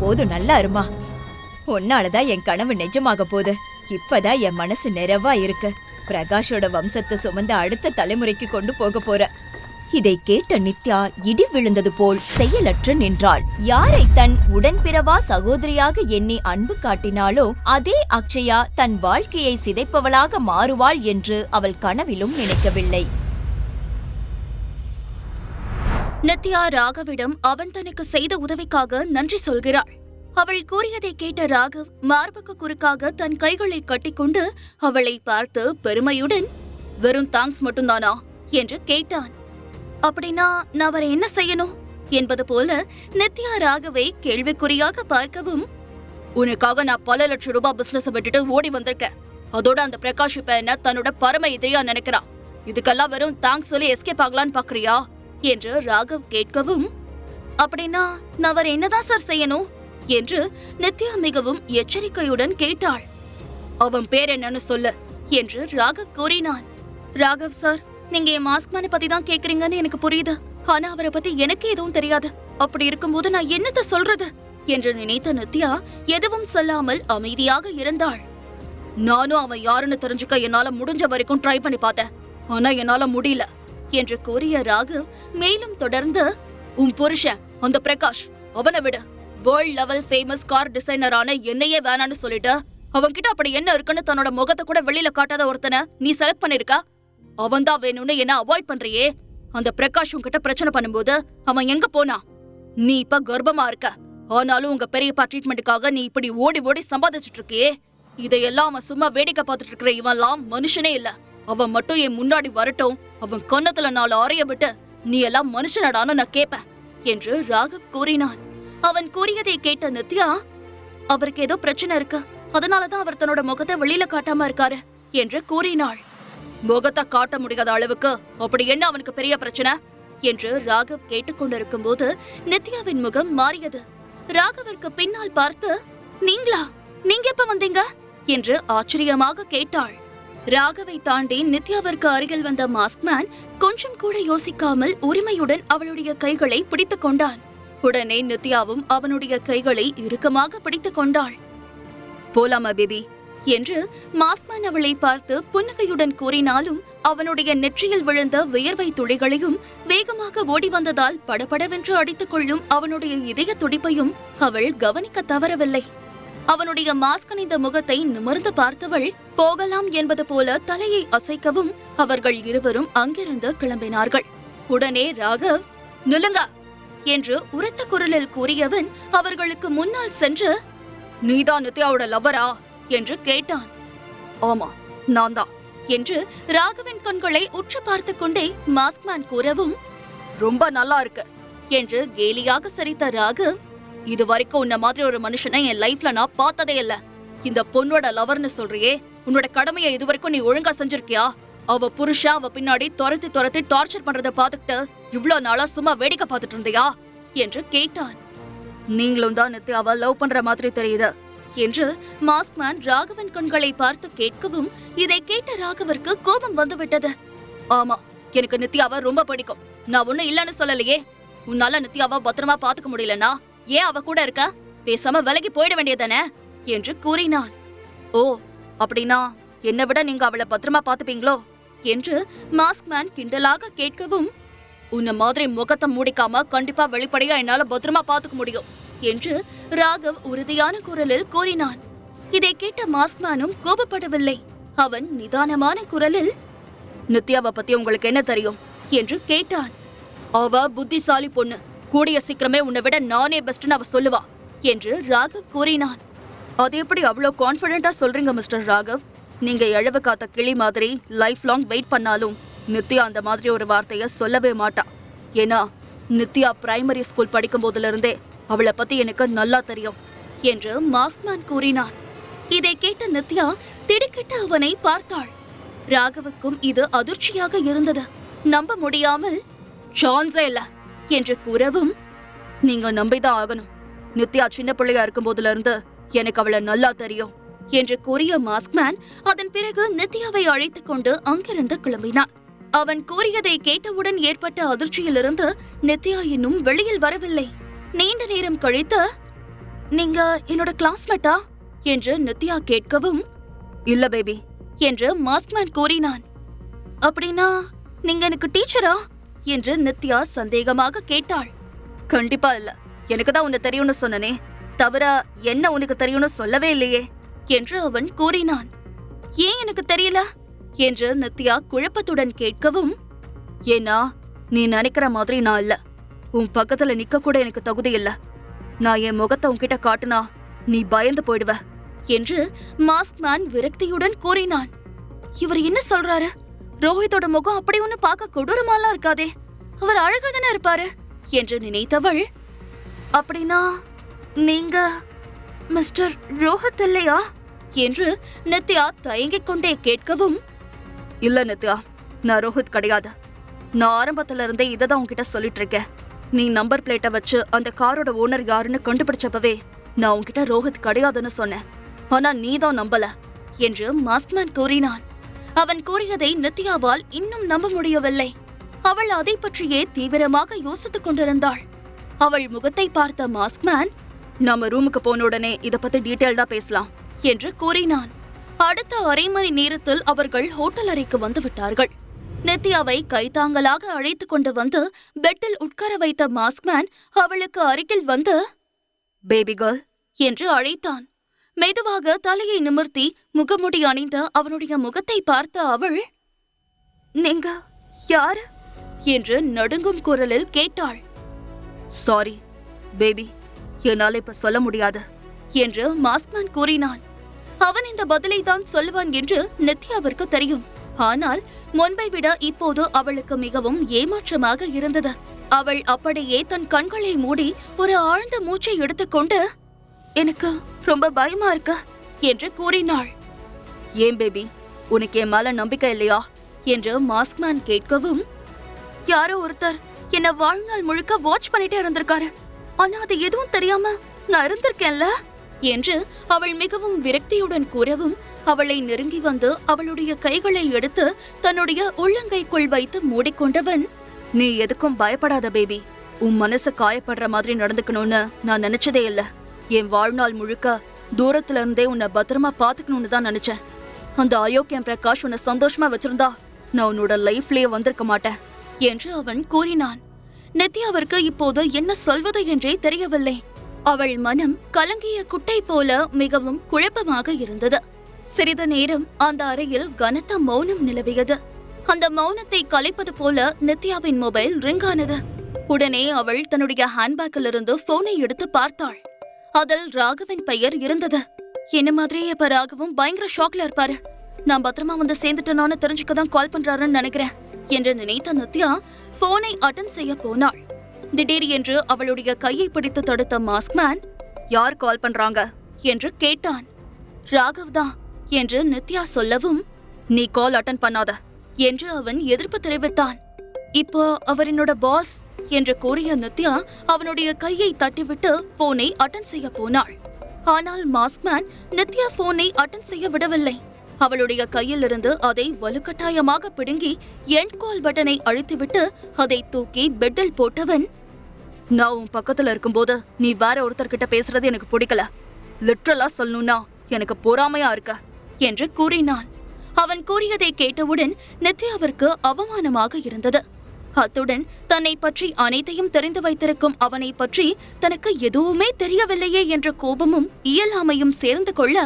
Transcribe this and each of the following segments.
போதும் நல்லா இருமா. உன்னாலதான் என் கனவு நிஜமாக போகுது. இப்பதான் என் மனசு நிறைவா இருக்கு. பிரகாஷோட வம்சத்தை சுமந்த அடுத்த தலைமுறைக்கு கொண்டு போக போற. இதை கேட்ட நித்யா இடி விழுந்தது போல் செயலற்று நின்றாள். யாரை தன் உடன்பிறவா சகோதரியாக எண்ணி அன்பு காட்டினாலோ அதே அக்ஷயா தன் வாழ்க்கையை சிதைப்பவளாக மாறுவாள் என்று அவள் கனவிலும் நினைக்கவில்லை. நித்யா ராகவிடம் அவன் தனக்கு செய்த உதவிக்காக நன்றி சொல்கிறாள். அவள் கூறியதை கேட்ட ராகவ் மார்புக்கு குறுக்காக தன் கைகளை கட்டிக்கொண்டு அவளை பார்த்து பெருமையுடன், வெறும் தேங்க்ஸ் மட்டும்தானா என்று கேட்டான். அப்படின்னா நான் வர என்ன செய்யணும் என்பது போல நித்யா ராகவை கேள்விக்குறியாக பார்க்கவும், உனக்காக நான் பல லட்சம் ரூபாய் பிசினஸ் விட்டுட்டு ஓடி வந்திருக்கேன். அதோட அந்த பிரகாஷ் இப்ப என்ன தன்னோட பரம எதிரியா நினைக்கிறான். இதுக்கெல்லாம் வெறும் தேங்க்ஸ் சொல்லி எஸ்கேப் ஆகலான்னு பாக்குறியா என்று ராகவ் கேட்கவும், அப்படின்னா நான் வர என்னதான் சார் செய்யணும் என்று நித்யா மிகவும் எச்சரிக்கையுடன் கேட்டாள். அவன் பேர் என்னன்னு சொல்லு என்று ராகவ் கூறினான். ராகவ் சார், நீங்க என் மாஸ்க்மேனை பத்தி தான் கேக்குறீங்கன்னு எனக்கு புரியுது. ஆனா அவரை பத்தி எனக்கு எதுவும் தெரியாது. அப்படி இருக்கும்போது நான் என்னத்த சொல்றது என்று நினைத்த நித்யா எதுவும் சொல்லாமல் அமைதியாக இருந்தாள். நானும் அவன் யாருன்னு தெரிஞ்சுக்க என்னால முடிஞ்ச வரைக்கும் ட்ரை பண்ணி பார்த்தேன். ஆனா என்னால முடியல என்று கூறிய ராகவ் மேலும் தொடர்ந்து, உன் புருஷன் அந்த பிரகாஷ், அவனை விட வேர்ல்ட் லெவல் ஃபேமஸ் கார் டிசைனரான என்னையே வேணான்னு சொல்லிட்டு அவன்கிட்ட அப்படி என்ன இருக்குன்னு தன்னோட முகத்தை கூட வெளியில காட்டாத ஒருத்தனை நீ செலக்ட் பண்ணிருக்கா. அவன்தான் வேணும்னு என்ன அவாய்ட் பண்றியே. அந்த பிரகாஷ் உன்கிட்ட பிரச்சனை பண்ணும்போது அவன் எங்க போனா? நீ இப்ப கர்ப்பமா இருக்க. ஆனாலும் உங்க பெரியப்பா ட்ரீட்மெண்ட்டுக்காக நீ இப்படி ஓடி ஓடி சம்பாதிச்சுட்டு இருக்கியே. இதையெல்லாம் அவன் சும்மா வேடிக்கை பார்த்துட்டு இருக்கிற இவன்லாம் மனுஷனே இல்ல. அவன் மட்டும் என் முன்னாடி வரட்டும், அவன் கன்னத்துல 4 அறைய விட்டு நீ எல்லாம் மனுஷனடான்னு நான் கேட்பேன் என்று ராகவ் கூறினான். அவன் கூறியதை கேட்ட நித்யா, அவருக்கு ஏதோ பிரச்சனை இருக்கு, அதனாலதான் அவர் தன்னோட முகத்தை வெளியில காட்டாம இருக்காரு என்று கூறினாள். முகத்தை காட்ட முடியாத அளவுக்கு அப்படி என்ன அவனுக்கு பெரிய பிரச்சனை என்று ராகவ் கேட்டுக்கொண்டிருக்கும் போது நித்யாவின் முகம் மாறியது. ராகவிற்கு பின்னால் பார்த்து, நீங்களா, நீங்க எப்ப வந்தீங்க என்று ஆச்சரியமாக கேட்டாள். ராகவை தாண்டி நித்யாவிற்கு அருகில் வந்த மாஸ்க்மேன் கொஞ்சம் கூட யோசிக்காமல் உரிமையுடன் அவளுடைய கைகளை பிடித்துக் கொண்டான். உடனே நித்யாவும் அவனுடைய கைகளை இறுக்கமாக பிடித்துக் கொண்டாள். போலாமா பேபி என்று மாஸ்க்மேன் அவளை பார்த்து புன்னகையுடன் கூறினாலும் அவனுடைய நெற்றியில் விழுந்த வியர்வை துளிகளையும் வேகமாக ஓடி வந்ததால் படபடவென்று அடித்துக் கொள்ளும் அவனுடைய இதய துடிப்பையும் அவள் கவனிக்க தவறவில்லை. அவனுடைய மாஸ்க் அணிந்த முகத்தை நிமிர்ந்து பார்த்தவள் போகலாம் என்பது போல தலையை அசைக்கவும் அவர்கள் இருவரும் அங்கிருந்து கிளம்பினார்கள். உடனே ராகவ், நில்லுங்க என்று உரத்த குரலில் கூறியவன் அவர்களுக்கு முன்னால் சென்று, நீதான் நித்யாவோட லவ்வரா என்று கேட்டான். ஆமா, நான் தான் என்று ராகவின் கண்களை உற்று பார்த்து கொண்டே மாஸ்க்மேன் கூறவும், ரொம்ப நல்லா இருக்கு என்று கேலியாக சிரித்த ராகவ், இது வரைக்கும் உன்ன மாதிரி ஒரு மனுஷனை என் லைஃப்ல நான் பார்த்ததே இல்ல. இந்த பொண்ணோட லவர்னு சொல்றியே, உன்னோட கடமையை இதுவரைக்கும் நீ ஒழுங்கா செஞ்சிருக்கியா? அவ புருஷன் அவ பின்னாடி துரத்தி துரத்தி டார்ச்சர் பண்றத பாத்துக்கிட்டு இவ்வளவு நாளா சும்மா வேடிக்கை பார்த்துட்டு இருந்தியா என்று கேட்டான். நீங்களும் தான் நித்யாவை லவ் பண்ற மாதிரி தெரியுது என்று மாஸ்க்மேன் ராகவன் கண்களை பார்த்து கேட்கவும் இதை கேட்ட ராகவிற்கு கோபம் வந்துவிட்டது. ஆமா, எனக்கு நித்யாவை ரொம்ப பிடிக்கும். நான் ஒண்ணு இல்லன்னு சொல்லலையே. உன்னால நித்யாவை பத்திரமா பாத்துக்க முடியலனா ஏன் அவ கூட இருக்க? பேசாம விலகி போயிட வேண்டியதானே என்று கூறினான். ஓ, அப்படின்னா என்னை விட நீங்க அவளை பத்திரமா பாத்துப்பீங்களோ என்று மாஸ்க்மேன் கிண்டலாக கேட்கவும், உன்ன மாதிரி முகத்தை மூடிக்காம கண்டிப்பா வெளிப்படையா என்னால பத்திரமா பாத்துக்க முடியும் என்று ராகவ் உறுதியான குரலில் கூறினான். இதை கேட்ட மாஸ்க்மேனும் கோபப்படவில்லை. அவன் நிதானமான குரலில், நித்யாவை பத்தி உங்களுக்கு என்ன தெரியும் என்று கேட்டான். அவ புத்திசாலி பொண்ணு, கூடிய சீக்கிரமே உன்னை விட நானே பெஸ்ட்னு அவ சொல்லுவா என்று ராகவ் கூறினான். அது எப்படி அவ்வளவு கான்பிடென்டா சொல்றீங்க மிஸ்டர் ராகவ்? நீங்க எழவு காத்த கிளி மாதிரி லைஃப் லாங் வெயிட் பண்ணாலும் நித்யா அந்த மாதிரி ஒரு வார்த்தைய சொல்லவே மாட்டா. ஏன்னா நித்யா பிரைமரி ஸ்கூல் படிக்கும் போதுல இருந்தே அவளை பத்தி எனக்கு நல்லா தெரியும் என்று மாஸ்க்மேன் கூறினான். இதை கேட்ட நித்யா திடுக்கிட்டு அவனை பார்த்தாள். ராகவுக்கும் இது அதிர்ச்சியாக இருந்தது. நம்ப முடியாமல், சான்ஸே இல்ல என்று கூறவும், நீங்க நம்பிதான் ஆகணும். நித்யா சின்ன பிள்ளையா இருக்கும் போதுல இருந்து எனக்கு அவளை நல்லா தெரியும் என்று கூறிய மாஸ்க்மேன் அதன் பிறகு நித்யாவை அழைத்துக் கொண்டு அங்கிருந்து கிளம்பினான். அவன் கூறியதை கேட்டவுடன் ஏற்பட்ட அதிர்ச்சியிலிருந்து நித்யா இன்னும் வெளியில் வரவில்லை. நீண்ட நேரம் கழித்து, நீங்க என்னோட கிளாஸ்மேட்டா என்று நித்யா கேட்கவும், இல்ல பேபி என்று மாஸ்க்மேன் கூறினான். அப்படின்னா நீங்க எனக்கு டீச்சரா என்று நித்யா சந்தேகமாக கேட்டாள். கண்டிப்பா இல்ல, எனக்கு தான் உன்னை தெரியும்னு சொன்னனே, தவிர என்ன உனக்கு தெரியும்னு சொல்லவே இல்லையே என்று அவன் கூறினான். ஏன் எனக்கு தெரியல என்று நித்யா குழப்பத்துடன் கேட்கவும், ஏன்னா நீ நினைக்கிற மாதிரி நான் இல்ல, உன் பக்கத்துல நிக்க கூட எனக்கு தகுதி இல்ல, நான் என் முகத்தை உன்கிட்ட காட்டுனா நீ பயந்து போயிடுவ என்று மாஸ்க்மேன் விரக்தியுடன் கூறினான். இவர் என்ன சொல்றாரு? ரோஹித்தோட முகம் அப்படி ஒண்ணு பார்க்க கொடூரமாலாம் இருக்காதே, அவர் அழகாதானே இருப்பாரு என்று நினைத்தவள், அப்படின்னா நீங்க மிஸ்டர் ரோஹித் இல்லையா என்று நித்யா தயங்கிக் கொண்டே கேட்கவும், இல்ல நித்யா, நான் ரோஹித் கிடையாது. நான் ஆரம்பத்துல இருந்தே இததான் உன்கிட்ட சொல்லிட்டு இருக்கேன். நீ நம்பர் பிளேட்டை வச்சு அந்த காரோட ஓனர் யாருன்னு கண்டுபிடிச்சப்பவே நான் உன்கிட்ட ரோஹித் கிடையாதுன்னு சொன்னேன். ஆனா நீதான் நம்பல என்று மாஸ்க்மேன் கூறினான். அவன் கூறியதை நித்யாவால் இன்னும் நம்ப முடியவில்லை. அவள் அதை பற்றியே தீவிரமாக யோசித்துக் கொண்டிருந்தாள். அவள் முகத்தை பார்த்த மாஸ்க்மேன், நாம ரூமுக்கு போன உடனே இத பத்தி டீடைல்டா பேசலாம் என்று கூறினான். அடுத்த அரை மணி நேரத்தில் அவர்கள் ஹோட்டல் அறைக்கு வந்து விட்டார்கள். நித்யாவை கைத்தாங்கலாக அழைத்து கொண்டு வந்து பெட்டில் உட்கார வைத்த மாஸ்க்மேன் அவளுக்கு அருகில் வந்து, பேபி கேர்ள் என்று அழைத்தான். மெதுவாக தலையை நிமிர்த்தி முகமுடி அணிந்த அவனுடைய முகத்தை பார்த்த அவள், நீங்க யாரு என்று நடுங்கும் குரலில் கேட்டாள். சாரி பேபி, என்னால இப்ப சொல்ல முடியாது என்று மாஸ்க்மேன் கூறினான். அவன் இந்த பதிலை தான் சொல்லுவான் என்று நித்யாவிற்கு தெரியும். ஆனால் முன்பை விட இப்போது அவளுக்கு மிகவும் ஏமாற்றமாக இருந்தது. அவள் அப்படியே தன் கண்களை மூடி ஒரு ஆழ்ந்த மூச்சை எடுத்துக்கொண்டு, எனக்கு ரொம்ப பயமா இருக்கு என்று கூறினாள். ஏன் பேபி, உனக்கு என் மேல நம்பிக்கை இல்லையா என்று மாஸ்க்மேன் கேட்கவும், யாரோ ஒருத்தர் என்ன வாழ்நாள் முழுக்க வாட்ச் பண்ணிட்டே இருந்திருக்காரு, ஆனா அது எதுவும் தெரியாம நான் இருந்திருக்கேன்ல என்று அவள் மிகவும் விரக்தியுடன் கூறவும், அவளை நெருங்கி வந்து அவளுடைய கைகளை எடுத்து தன்னுடைய உள்ளங்கைக்குள் வைத்து மூடிக்கொண்டவன், நீ எதுக்கும் பயப்படாத பேபி, உன் மனசு காயப்படுற மாதிரி நடந்துக்கணும்னு நான் நினைச்சதே இல்ல. என் வாழ்நாள் முழுக்க தூரத்துல இருந்தே உன்னை பத்திரமா பாத்துக்கணும்னு தான் நினைச்சேன். அந்த அயோக்கியன் பிரகாஷ் உன்னை சந்தோஷமா வச்சிருந்தா நான் உன்னோட லைஃப்லயே வந்திருக்க மாட்டேன் என்று அவன் கூறினான். நித்யாவிற்கு இப்போது என்ன சொல்வது என்றே தெரியவில்லை. அவள் மனம் கலங்கிய குட்டை போல மிகவும் குழப்பமாக இருந்தது. சிறிது நேரம் அந்த அறையில் கனத்த மௌனம் நிலவியது. அந்த மௌனத்தை கலைப்பது போல நித்யாவின் மொபைல் ரிங் ஆனது. உடனே அவள் தன்னுடைய ஹேண்ட்பேக்கில் இருந்து போனை எடுத்து பார்த்தாள். அதில் ராகவின் பெயர் இருந்தது. என்ன மாதிரியே இப்ப ராகவும் பயங்கர ஷாக்ல இருப்பாரு. நான் பத்திரமா வந்து சேர்ந்துட்டேனான்னு தெரிஞ்சுக்கதான் கால் பண்றாருன்னு நினைக்கிறேன் என்று நினைத்த நித்யா போனை அட்டன் செய்ய போனாள். திடீர் என்று அவளுடைய கையை பிடித்து தடுத்த மாஸ்க்மேன், யார் கால் பண்றாங்க என்று கேட்டான். ராகவ் தான் என்று நித்யா சொல்லவும், நீ கால் அட்டன் பண்ணாத என்று அவன் எதிர்ப்பு தெரிவித்தான். இப்போ அவர் என்னோட பாஸ் என்று கூறிய நித்யா அவனுடைய கையை தட்டிவிட்டு போனை அட்டன் செய்ய போனாள். ஆனால் மாஸ்க்மேன் நித்யா போனை அட்டன் செய்ய விடவில்லை. அவளுடைய கையில் இருந்து அதை வலுக்கட்டாயமாக பிடுங்கி எண்ட் கால் பட்டனை அழுத்திவிட்டு அதை தூக்கி பெட்டில் போட்டவன், நான் உன் பக்கத்துல இருக்கும்போது நீ வேற ஒருத்தர்கிட்ட பேசுறது எனக்கு பிடிக்கல, லிட்ரலா சொல்லணும்னா எனக்கு பொறாமையா இருக்க என்று கூறினான். அவன் கூறியதை கேட்டவுடன் நித்யாவிற்கு அவமானமாக இருந்தது. அத்துடன் தன்னை பற்றி அனைத்தையும் தெரிந்து வைத்திருக்கும் அவனை பற்றி தனக்கு எதுவுமே தெரியவில்லையே என்ற கோபமும் இயலாமையும் சேர்ந்து கொள்ள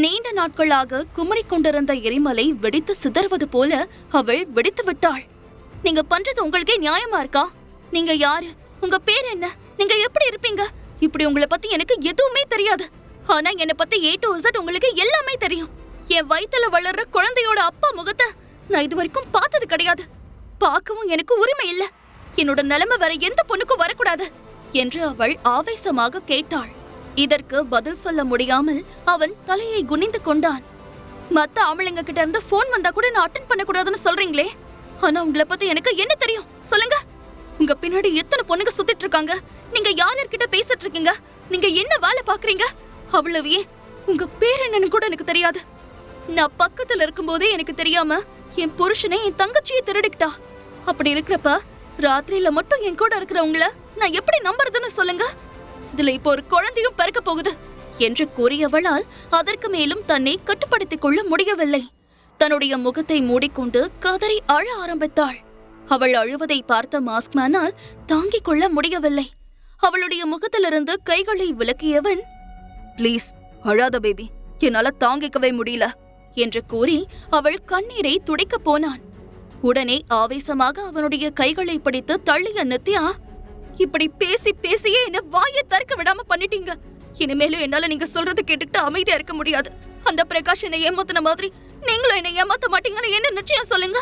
நீண்ட நாட்களாக குமரிக் கொண்டிருந்த எரிமலை வெடித்து சிதறுவது போல அவள் வெடித்து விட்டாள். நீங்க பண்றது உங்களுக்கே நியாயமா இருக்கா? நீங்க யாரு? உங்க பேர் என்ன? நீங்க எப்படி இருப்பீங்க? இப்படி உங்களை பத்தி எனக்கு எதுவுமே தெரியாது. ஆனா என்னை பத்தி A to Z உங்களுக்கு எல்லாமே தெரியும். என் வயித்துல வளர்ற குழந்தையோட அப்பா முகத்தை நான் இது வரைக்கும் பார்த்தது கிடையாது. பார்க்கவும் எனக்கு உரிமை இல்ல. என்னோட நிலைமை வேற எந்த பொண்ணுக்கும் வரக்கூடாது என்று அவள் ஆவேசமாக கேட்டாள். இதற்கு பதில் சொல்ல முடியாமல் அவன் தலையை குனிந்து கொண்டான். மத்த ஆம்பளைங்க கிட்ட இருந்து போன் வந்தா கூட நான் அட்டென்ட் பண்ண கூடாதுன்னு சொல்றீங்களே, ஆனா உங்களை பத்தி எனக்கு என்ன தெரியும் சொல்லுங்க? உங்க பின்னாடி எத்தனை பொண்ணுங்க சுத்திட்டு இருக்காங்க? நீங்க யார்கிட்ட பேசிட்டு இருக்கீங்க? நீங்க என்ன வேலை பாக்குறீங்க? அவ்வளவே உங்க பேர் என்னன்னு கூட எனக்கு தெரியாது. நான் பக்கத்துல இருக்கும் போதே எனக்கு தெரியாம என் புருஷனை என் தங்கச்சியை திருடிக்கிட்டா. அப்படி இருக்கிறப்ப ராத்திரியில மட்டும் என் கூட இருக்கிறவங்கள நான் எப்படி நம்புறதுன்னு சொல்லுங்க? இதுல இப்போ ஒரு குழந்தையும் பிறக்க போகுது என்று கூறியவளால் அதற்கு மேலும் தன்னை கட்டுப்படுத்திக் கொள்ள முடியவில்லை. தன்னுடைய முகத்தை மூடிக்கொண்டு கதறி அழ ஆரம்பித்தாள். அவள் அழுவதை பார்த்த மாஸ்க்மேனால் தாங்கிக் கொள்ள முடியவில்லை. அவளுடைய முகத்திலிருந்து கைகளை விலக்கியவன், "ப்ளீஸ் அழாத பேபி, என்னால தாங்கிக்கவே முடியல" என்று கூறி அவள் கண்ணீரை துடைக்கப் போனான். உடனே ஆவேசமாக அவனுடைய கைகளை பிடித்து தள்ளிய நித்யா, "இப்படி பேசி பேசியே என்ன வாயை திறக்க விடாம பண்ணிட்டீங்க. இனிமேலும் என்னால நீங்க சொல்றது கேட்டுக்கிட்டு அமைதியா இருக்க முடியாது. அந்த பிரகாஷ் என்னை ஏமாத்தின மாதிரி நீங்களும் என்னை ஏமாத்த மாட்டீங்கன்னு என்ன நிச்சயம் சொல்லுங்க.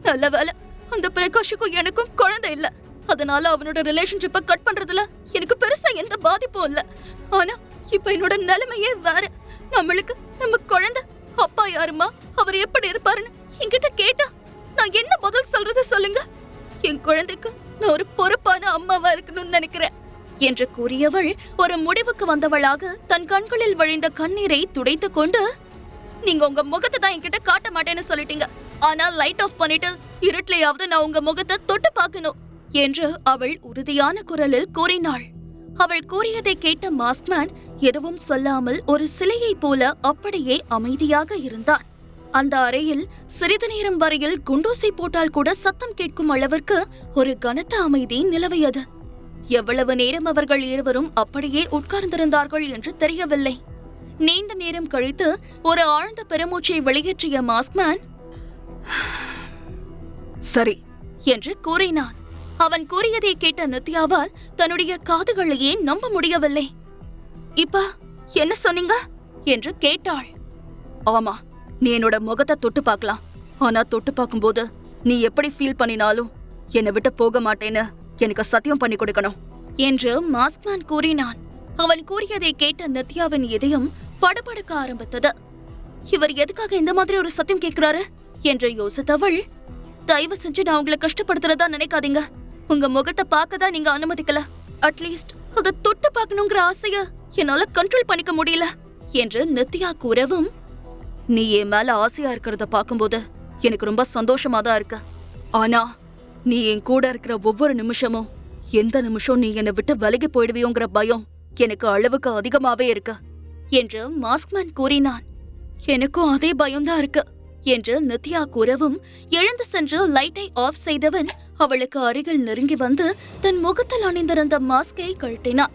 நல்ல வேலை, அந்த பிரகாஷுக்கும் எனக்கும் குழந்தை இல்ல. அதனால அவனோட ரிலேஷன்ஷிப்பை கட் பண்றதுல எனக்கு பெருசா எந்த பாதிப்பும் இல்ல. ஆனா இப்ப என்னோட நிலைமையே வேற. நம்மளுக்கு நம்ம குழந்தை அப்பா யாருமா, அவர் எப்படி இருப்பாருன்னு என்கிட்ட கேட்டா நான் என்ன பதில் சொல்றது சொல்லுங்க. என் குழந்தைக்கு நான் ஒரு பொறுப்பான அம்மாவா இருக்கணும்னு நினைக்கிறேன்" என்று கூறியவள் ஒரு முடிவுக்கு வந்தவளாக தன் கண்களில் வழிந்த கண்ணீரை துடைத்துக் கொண்டு, "நீங்க உங்க முகத்தை தான் என்கிட்ட காட்ட மாட்டேன்னு சொல்லிட்டீங்க. ஆனா லைட் ஆஃப் பண்ணிட்டு இருட்டிலேயாவது நான் உங்க முகத்தை தொட்டு பார்க்கணும்" என்று அவள் உறுதியான குரலில் கூறினாள். அவள் கூறியதை கேட்ட மாஸ்க்மேன் எதுவும் சொல்லாமல் ஒரு சிலையைப் போல அப்படியே அமைதியாக இருந்தான். அந்த அறையில் சிறிது நேரம் வரையில் குண்டூசி போட்டால் கூட சத்தம் கேட்கும் அளவிற்கு ஒரு கனத்த அமைதி நிலவியது. எவ்வளவு நேரம் அவர்கள் இருவரும் அப்படியே உட்கார்ந்திருந்தார்கள் என்று தெரியவில்லை. நீண்ட நேரம் கழித்து ஒரு ஆழ்ந்த பெருமூச்சை வெளியேற்றிய மாஸ்க்மேன், "சரி" என்று கூறினான். அவன் கூறியதை கேட்ட நித்யாவால் தன்னுடைய காதுகளையே நம்ப முடியவில்லை. "இப்ப என்ன சொன்னீங்க?" என்று கேட்டாள். "ஆமா, நீ என்னோட முகத்தை தொட்டு பார்க்கலாம். ஆனா தொட்டு பார்க்கும்போது நீ எப்படி ஃபீல் பண்ணினாலும் என்னை விட்டு போக மாட்டேன்னு எனக்கு சத்தியம் பண்ணி கொடுக்கணும்" என்று மாஸ்க்மேன் கூறினான். அவன் கூறியதை கேட்ட நித்யாவின் இதயம் படபடக்க ஆரம்பித்தது. இவர் எதுக்காக இந்த மாதிரி ஒரு சத்தியம் கேட்கிறாரு என்று யோசித்தவள், "தயவு செஞ்சு நான் உங்களை கஷ்டப்படுத்துறதா நினைக்காதீங்க. உங்க முகத்தை பார்க்கதான் நீங்க அனுமதிக்கல. அட்லீஸ்ட் அதை தொட்டு பார்க்கணுங்கிற ஆசைய என்னால கண்ட்ரோல் பண்ணிக்க முடியல" என்று நித்யா கூறவும், "நீ என் மேல ஆசையா இருக்கிறத பார்க்கும்போது எனக்கு ரொம்ப சந்தோஷமா தான் இருக்கு. ஆனா நீ என் கூட இருக்கிற ஒவ்வொரு நிமிஷமும் எந்த நிமிஷம் நீ என்னை விட்டு விலகி போயிடுவியோங்கிற பயம் எனக்கு அளவுக்கு அதிகமாவே இருக்கு" என்று மாஸ்க்மேன் கூறினான். "எனக்கும் அதே பயம்தான் இருக்கு" என்று நித்யா கூறவும் எழுந்து சென்று லைட்டை ஆஃப் செய்தவன் அவளுக்கு அருகில் நெருங்கி வந்து தன் முகத்தில் அணிந்திருந்த மாஸ்கை கழட்டினான்.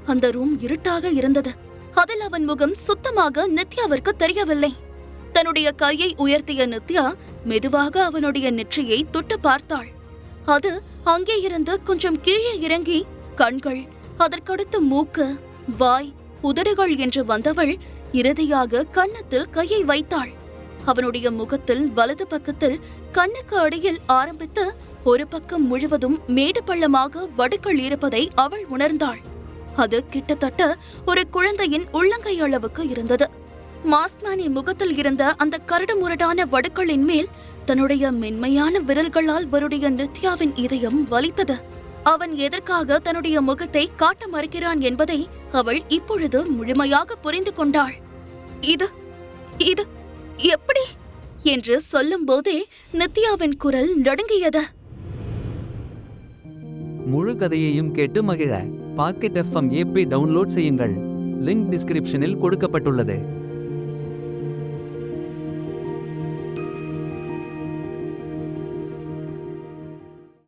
அந்த ரூம் இருட்டாக இருந்தது. அதில் அவன் முகம் சுத்தமாக நித்யாவிற்கு தெரியவில்லை. தன்னுடைய கையை உயர்த்திய நித்யா மெதுவாக அவனுடைய நெற்றியை தொட்டு பார்த்தாள். அது அங்கே இருந்து கொஞ்சம் கீழே இறங்கி கண்கள், அதற்கடுத்து மூக்கு, வாய், உதடுகள் என்று வந்தவள் இறுதியாக கன்னத்தில் கையை வைத்தாள். அவனுடைய முகத்தில் வலது பக்கத்தில் கண்ணுக்கு அடியில் ஆரம்பித்து ஒரு பக்கம் முழுவதும் மேடு பள்ளமாக வடுக்கள் இருப்பதை அவள் உணர்ந்தாள். அது கிட்டத்தட்ட ஒரு குழந்தையின் உள்ளங்கை அளவுக்கு இருந்தது. மாஸ்க்மேனின் முகத்தில் இருந்த அந்த கரடுமுரடான வடுக்களின் மேல் தன்னுடைய மென்மையான விரல்களால் வருடைய நித்யாவின் இதயம் வலித்தது. அவன் எதற்காக தன்னுடைய முகத்தை காட்ட மறுக்கிறான் என்பதை அவள் இப்பொழுது முழுமையாக புரிந்து கொண்டாள். இது இது எப்படி என்று சொல்லும் போதே நித்யாவின் குரல் நடுங்கியது. முழு கதையையும் கேட்டு மகிழ பாக்கெட் FM ஆப்பை டவுன்லோட் செய்யுங்கள். லிங்க் டிஸ்கிரிப்ஷனில் கொடுக்கப்பட்டுள்ளது.